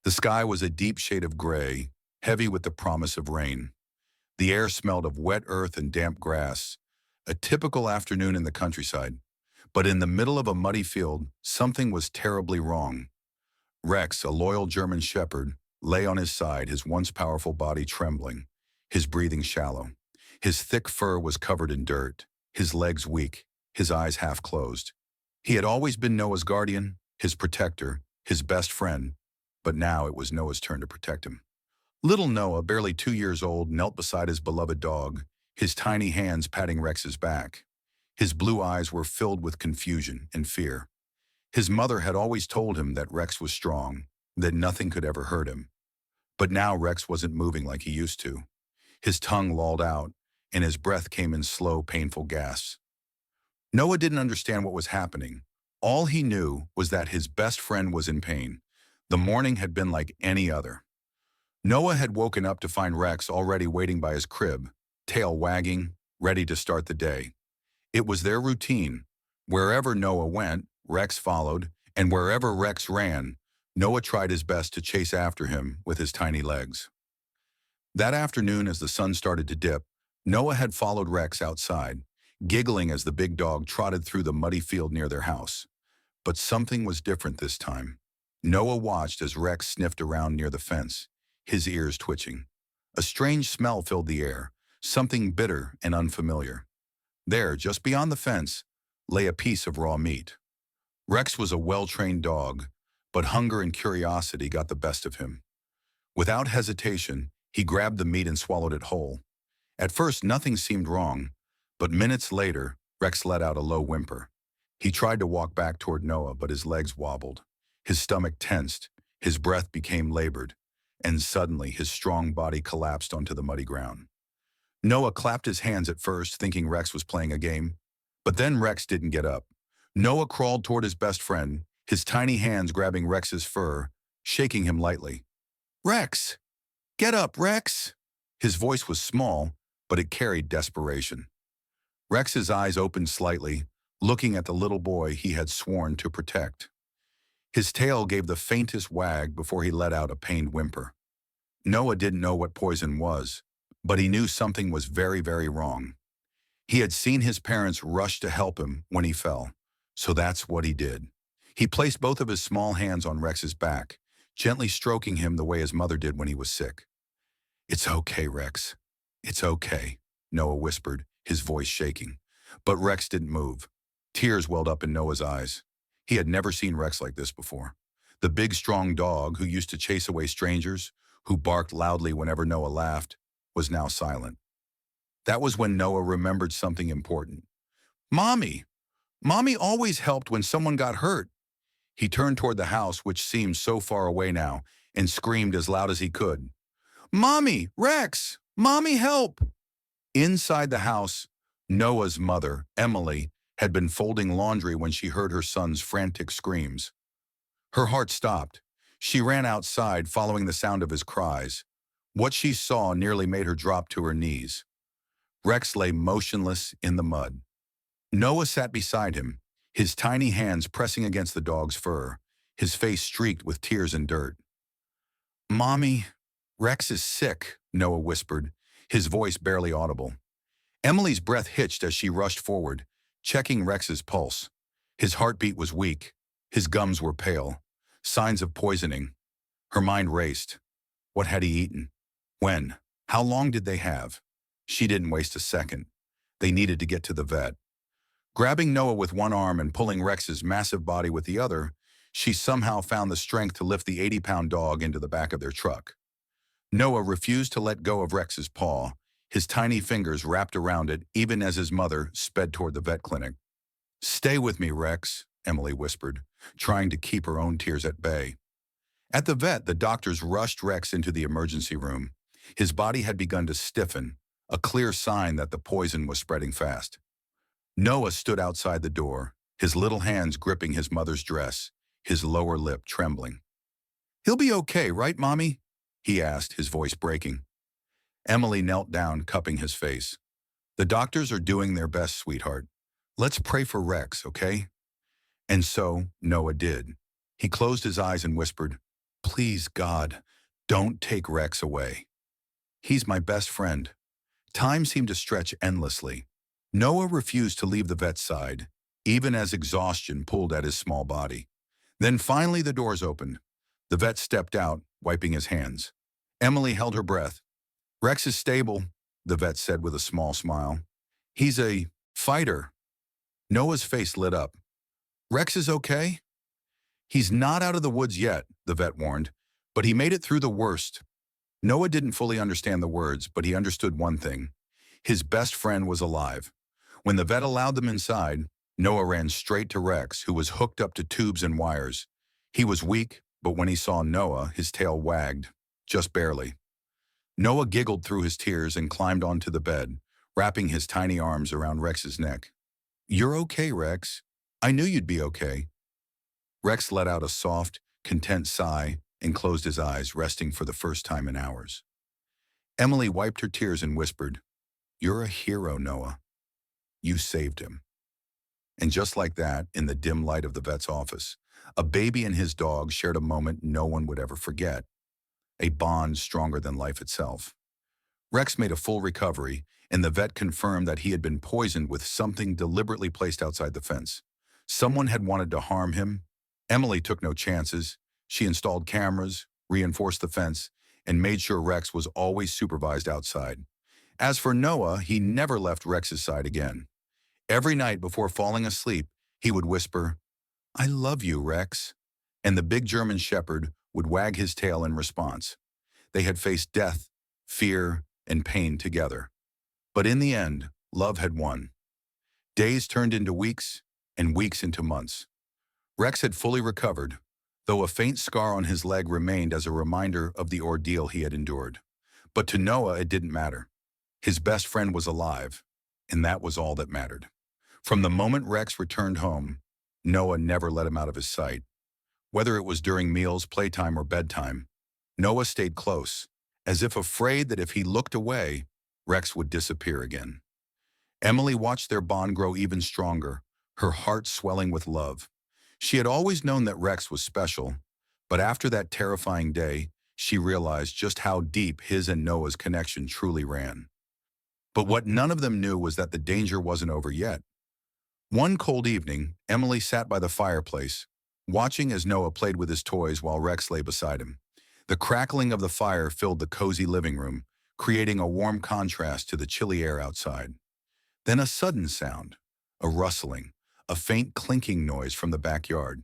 The sky was a deep shade of gray, heavy with the promise of rain. The air smelled of wet earth and damp grass, a typical afternoon in the countryside. But in the middle of a muddy field, something was terribly wrong. Rex, a loyal German shepherd, lay on his side, his once powerful body trembling, his breathing shallow. His thick fur was covered in dirt, his legs weak, his eyes half closed. He had always been Noah's guardian, his protector, his best friend, but now it was Noah's turn to protect him. Little Noah, barely 2 years old, knelt beside his beloved dog, his tiny hands patting Rex's back. His blue eyes were filled with confusion and fear. His mother had always told him that Rex was strong, that nothing could ever hurt him. But now Rex wasn't moving like he used to. His tongue lolled out, and his breath came in slow, painful gasps. Noah didn't understand what was happening. All he knew was that his best friend was in pain. The morning had been like any other. Noah had woken up to find Rex already waiting by his crib, tail wagging, ready to start the day. It was their routine. Wherever Noah went, Rex followed, and wherever Rex ran, Noah tried his best to chase after him with his tiny legs. That afternoon, as the sun started to dip, Noah had followed Rex outside, giggling as the big dog trotted through the muddy field near their house. But something was different this time. Noah watched as Rex sniffed around near the fence, his ears twitching. A strange smell filled the air, something bitter and unfamiliar. There, just beyond the fence, lay a piece of raw meat. Rex was a well-trained dog, but hunger and curiosity got the best of him. Without hesitation, he grabbed the meat and swallowed it whole. At first, nothing seemed wrong, but minutes later, Rex let out a low whimper. He tried to walk back toward Noah, but his legs wobbled. His stomach tensed, his breath became labored, and suddenly his strong body collapsed onto the muddy ground. Noah clapped his hands at first, thinking Rex was playing a game. But then Rex didn't get up. Noah crawled toward his best friend, his tiny hands grabbing Rex's fur, shaking him lightly. "Rex! Get up, Rex!" His voice was small, but it carried desperation. Rex's eyes opened slightly, looking at the little boy he had sworn to protect. His tail gave the faintest wag before he let out a pained whimper. Noah didn't know what poison was, but he knew something was very, very wrong. He had seen his parents rush to help him when he fell, so that's what he did. He placed both of his small hands on Rex's back, gently stroking him the way his mother did when he was sick. "It's okay, Rex. It's okay," Noah whispered, his voice shaking. But Rex didn't move. Tears welled up in Noah's eyes. He had never seen Rex like this before. The big, strong dog who used to chase away strangers, who barked loudly whenever Noah laughed, was now silent. That was when Noah remembered something important. "Mommy! Mommy always helped when someone got hurt." He turned toward the house, which seemed so far away now, and screamed as loud as he could. "Mommy! Rex! Mommy, help!" Inside the house, Noah's mother, Emily, had been folding laundry when she heard her son's frantic screams. Her heart stopped. She ran outside, following the sound of his cries. What she saw nearly made her drop to her knees. Rex lay motionless in the mud. Noah sat beside him, his tiny hands pressing against the dog's fur, his face streaked with tears and dirt. "Mommy, Rex is sick," Noah whispered, his voice barely audible. Emily's breath hitched as she rushed forward, checking Rex's pulse. His heartbeat was weak, his gums were pale, signs of poisoning. Her mind raced. What had he eaten? When? How long did they have? She didn't waste a second. They needed to get to the vet. Grabbing Noah with one arm and pulling Rex's massive body with the other, she somehow found the strength to lift the 80-pound dog into the back of their truck. Noah refused to let go of Rex's paw, his tiny fingers wrapped around it even as his mother sped toward the vet clinic. "Stay with me, Rex," Emily whispered, trying to keep her own tears at bay. At the vet, the doctors rushed Rex into the emergency room. His body had begun to stiffen, a clear sign that the poison was spreading fast. Noah stood outside the door, his little hands gripping his mother's dress, his lower lip trembling. "He'll be okay, right, Mommy?" he asked, his voice breaking. Emily knelt down, cupping his face. "The doctors are doing their best, sweetheart. Let's pray for Rex, okay?" And so Noah did. He closed his eyes and whispered, Please, God, don't take Rex away. He's my best friend. Time seemed to stretch endlessly. Noah refused to leave the vet's side, even as exhaustion pulled at his small body. Then finally the doors opened. The vet stepped out, wiping his hands. Emily held her breath. Rex is stable, the vet said with a small smile. He's a fighter. Noah's face lit up. Rex is okay? He's not out of the woods yet, the vet warned, but he made it through the worst. Noah didn't fully understand the words, but he understood one thing. His best friend was alive. When the vet allowed them inside, Noah ran straight to Rex, who was hooked up to tubes and wires. He was weak, but when he saw Noah, his tail wagged, just barely. Noah giggled through his tears and climbed onto the bed, wrapping his tiny arms around Rex's neck. You're okay, Rex. I knew you'd be okay. Rex let out a soft, content sigh and closed his eyes, resting for the first time in hours. Emily wiped her tears and whispered, You're a hero, Noah. You saved him. And just like that, in the dim light of the vet's office, a baby and his dog shared a moment no one would ever forget, a bond stronger than life itself. Rex made a full recovery, and the vet confirmed that he had been poisoned with something deliberately placed outside the fence. Someone had wanted to harm him. Emily took no chances. She installed cameras, reinforced the fence, and made sure Rex was always supervised outside. As for Noah, he never left Rex's side again. Every night before falling asleep, he would whisper, I love you, Rex. And the big German shepherd would wag his tail in response. They had faced death, fear, and pain together. But in the end, love had won. Days turned into weeks, and weeks into months. Rex had fully recovered, though a faint scar on his leg remained as a reminder of the ordeal he had endured. But to Noah, it didn't matter. His best friend was alive, and that was all that mattered. From the moment Rex returned home, Noah never let him out of his sight. Whether it was during meals, playtime, or bedtime, Noah stayed close, as if afraid that if he looked away, Rex would disappear again. Emily watched their bond grow even stronger, her heart swelling with love. She had always known that Rex was special, but after that terrifying day, she realized just how deep his and Noah's connection truly ran. But what none of them knew was that the danger wasn't over yet. One cold evening, Emily sat by the fireplace, watching as Noah played with his toys while Rex lay beside him. The crackling of the fire filled the cozy living room, creating a warm contrast to the chilly air outside. Then a sudden sound, a rustling, a faint clinking noise from the backyard.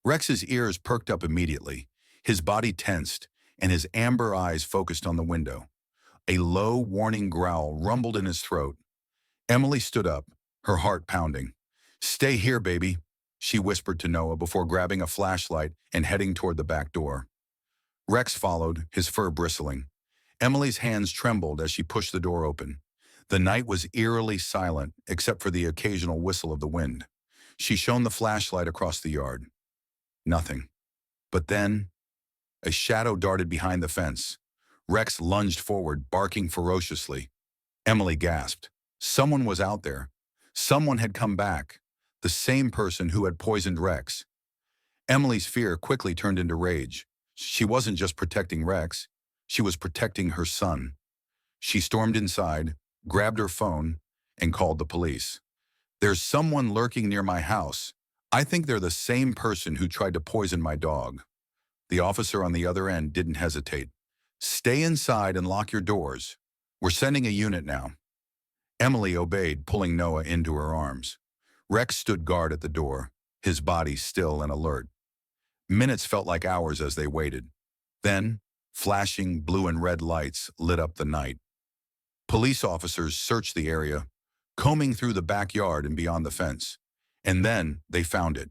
Rex's ears perked up immediately, his body tensed, and his amber eyes focused on the window. A low, warning growl rumbled in his throat. Emily stood up, her heart pounding. Stay here, baby, she whispered to Noah before grabbing a flashlight and heading toward the back door. Rex followed, his fur bristling. Emily's hands trembled as she pushed the door open. The night was eerily silent, except for the occasional whistle of the wind. She shone the flashlight across the yard. Nothing. But then, a shadow darted behind the fence. Rex lunged forward, barking ferociously. Emily gasped. Someone was out there. Someone had come back. The same person who had poisoned Rex. Emily's fear quickly turned into rage. She wasn't just protecting Rex. She was protecting her son. She stormed inside, grabbed her phone, and called the police. There's someone lurking near my house. I think they're the same person who tried to poison my dog. The officer on the other end didn't hesitate. Stay inside and lock your doors. We're sending a unit now. Emily obeyed, pulling Noah into her arms. Rex stood guard at the door, his body still and alert. Minutes felt like hours as they waited. Then, flashing blue and red lights lit up the night. Police officers searched the area, combing through the backyard and beyond the fence. And then they found it.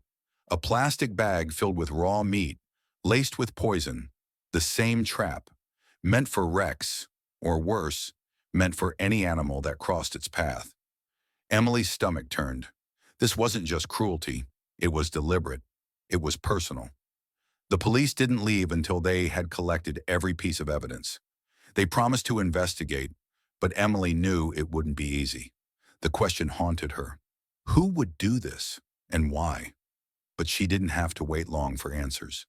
A plastic bag filled with raw meat, laced with poison. The same trap, meant for Rex, or worse, meant for any animal that crossed its path. Emily's stomach turned. This wasn't just cruelty. It was deliberate. It was personal. The police didn't leave until they had collected every piece of evidence. They promised to investigate, but Emily knew it wouldn't be easy. The question haunted her. Who would do this, and why? But she didn't have to wait long for answers.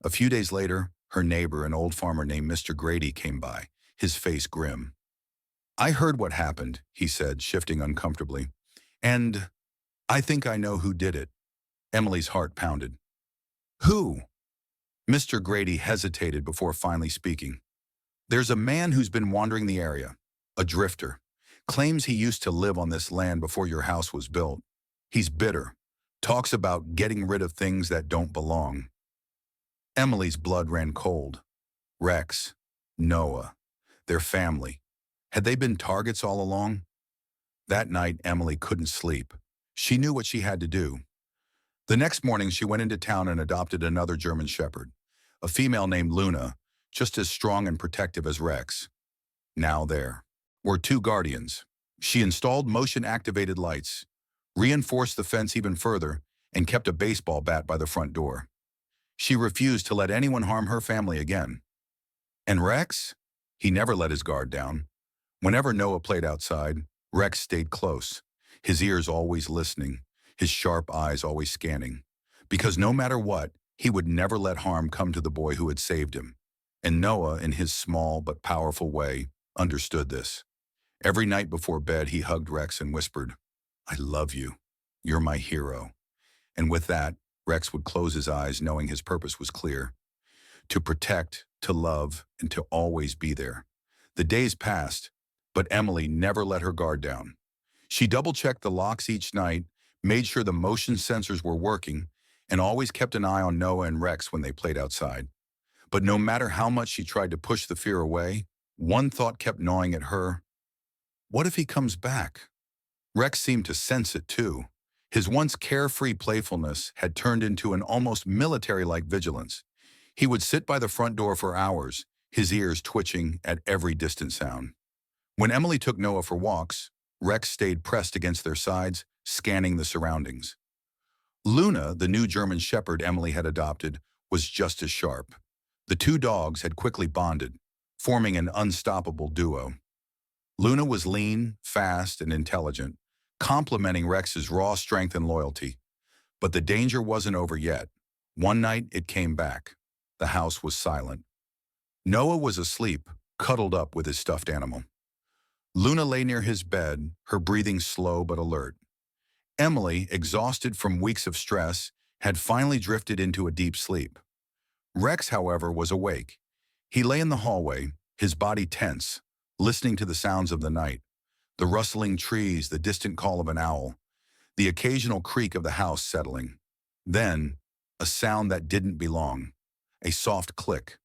A few days later, her neighbor, an old farmer named Mr. Grady, came by, his face grim. "I heard what happened," he said, shifting uncomfortably. "And I think I know who did it." Emily's heart pounded. "Who?" Mr. Grady hesitated before finally speaking. "There's a man who's been wandering the area, a drifter. Claims he used to live on this land before your house was built. He's bitter, talks about getting rid of things that don't belong." Emily's blood ran cold. Rex, Noah, their family. Had they been targets all along? That night, Emily couldn't sleep. She knew what she had to do. The next morning, she went into town and adopted another German Shepherd, a female named Luna, just as strong and protective as Rex. Now there were two guardians. She installed motion-activated lights, reinforced the fence even further, and kept a baseball bat by the front door. She refused to let anyone harm her family again. And Rex? He never let his guard down. Whenever Noah played outside, Rex stayed close, his ears always listening, his sharp eyes always scanning. Because no matter what, he would never let harm come to the boy who had saved him. And Noah, in his small but powerful way, understood this. Every night before bed, he hugged Rex and whispered, "I love you. You're my hero." And with that, Rex would close his eyes knowing his purpose was clear. To protect, to love, and to always be there. The days passed, but Emily never let her guard down. She double-checked the locks each night, made sure the motion sensors were working, and always kept an eye on Noah and Rex when they played outside. But no matter how much she tried to push the fear away, one thought kept gnawing at her. What if he comes back? Rex seemed to sense it too. His once carefree playfulness had turned into an almost military-like vigilance. He would sit by the front door for hours, his ears twitching at every distant sound. When Emily took Noah for walks, Rex stayed pressed against their sides, scanning the surroundings. Luna, the new German Shepherd Emily had adopted, was just as sharp. The two dogs had quickly bonded, forming an unstoppable duo. Luna was lean, fast, and intelligent, complementing Rex's raw strength and loyalty. But the danger wasn't over yet. One night, it came back. The house was silent. Noah was asleep, cuddled up with his stuffed animal. Luna lay near his bed, her breathing slow but alert. Emily, exhausted from weeks of stress, had finally drifted into a deep sleep. Rex, however, was awake. He lay in the hallway, his body tense, listening to the sounds of the night, the rustling trees, the distant call of an owl, the occasional creak of the house settling. Then, a sound that didn't belong, a soft click,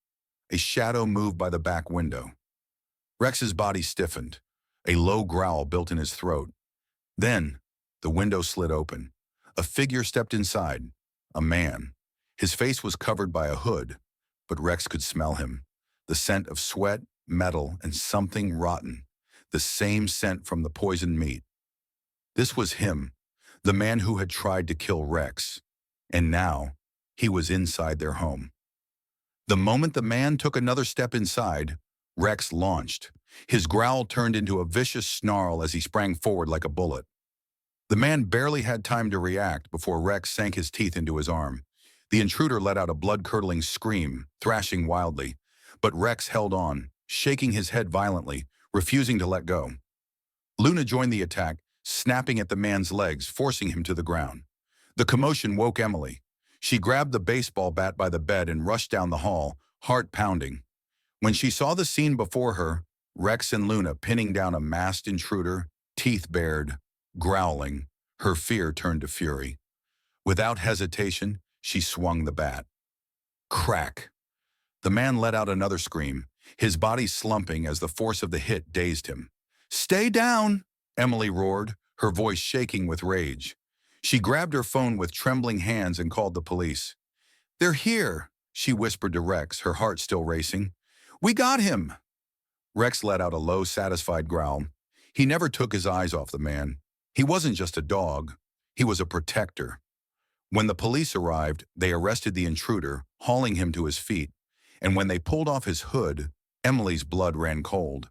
a shadow moved by the back window. Rex's body stiffened, a low growl built in his throat. Then, the window slid open. A figure stepped inside, a man. His face was covered by a hood, but Rex could smell him. The scent of sweat, metal, and something rotten. The same scent from the poisoned meat. This was him, the man who had tried to kill Rex. And now, he was inside their home. The moment the man took another step inside, Rex launched. His growl turned into a vicious snarl as he sprang forward like a bullet. The man barely had time to react before Rex sank his teeth into his arm. The intruder let out a blood-curdling scream, thrashing wildly. But Rex held on, shaking his head violently, refusing to let go. Luna joined the attack, snapping at the man's legs, forcing him to the ground. The commotion woke Emily. She grabbed the baseball bat by the bed and rushed down the hall, heart pounding. When she saw the scene before her, Rex and Luna pinning down a masked intruder, teeth bared, growling, her fear turned to fury. Without hesitation, she swung the bat. Crack! The man let out another scream, his body slumping as the force of the hit dazed him. "Stay down!" Emily roared, her voice shaking with rage. She grabbed her phone with trembling hands and called the police. "They're here," she whispered to Rex, her heart still racing. "We got him!" Rex let out a low, satisfied growl. He never took his eyes off the man. He wasn't just a dog. He was a protector. When the police arrived, they arrested the intruder, hauling him to his feet. And when they pulled off his hood, Emily's blood ran cold.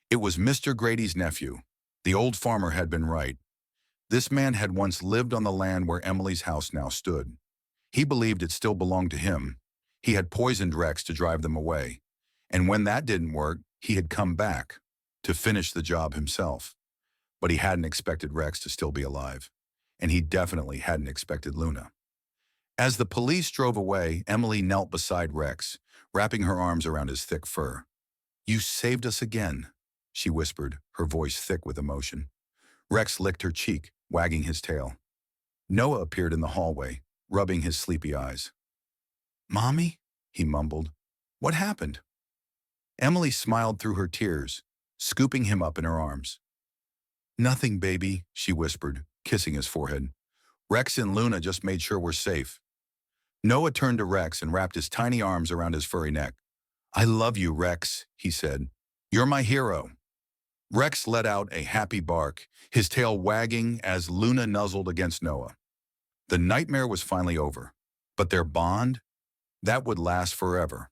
It was Mr. Grady's nephew. The old farmer had been right. This man had once lived on the land where Emily's house now stood. He believed it still belonged to him. He had poisoned Rex to drive them away. And when that didn't work, he had come back to finish the job himself. But he hadn't expected Rex to still be alive. And he definitely hadn't expected Luna. As the police drove away, Emily knelt beside Rex, wrapping her arms around his thick fur. "You saved us again," she whispered, her voice thick with emotion. Rex licked her cheek, wagging his tail. Noah appeared in the hallway, rubbing his sleepy eyes. "Mommy?" he mumbled. "What happened?" Emily smiled through her tears, scooping him up in her arms. "Nothing, baby," she whispered, kissing his forehead. "Rex and Luna just made sure we're safe." Noah turned to Rex and wrapped his tiny arms around his furry neck. "I love you, Rex," he said. "You're my hero." Rex let out a happy bark, his tail wagging as Luna nuzzled against Noah. The nightmare was finally over, but their bond, that would last forever.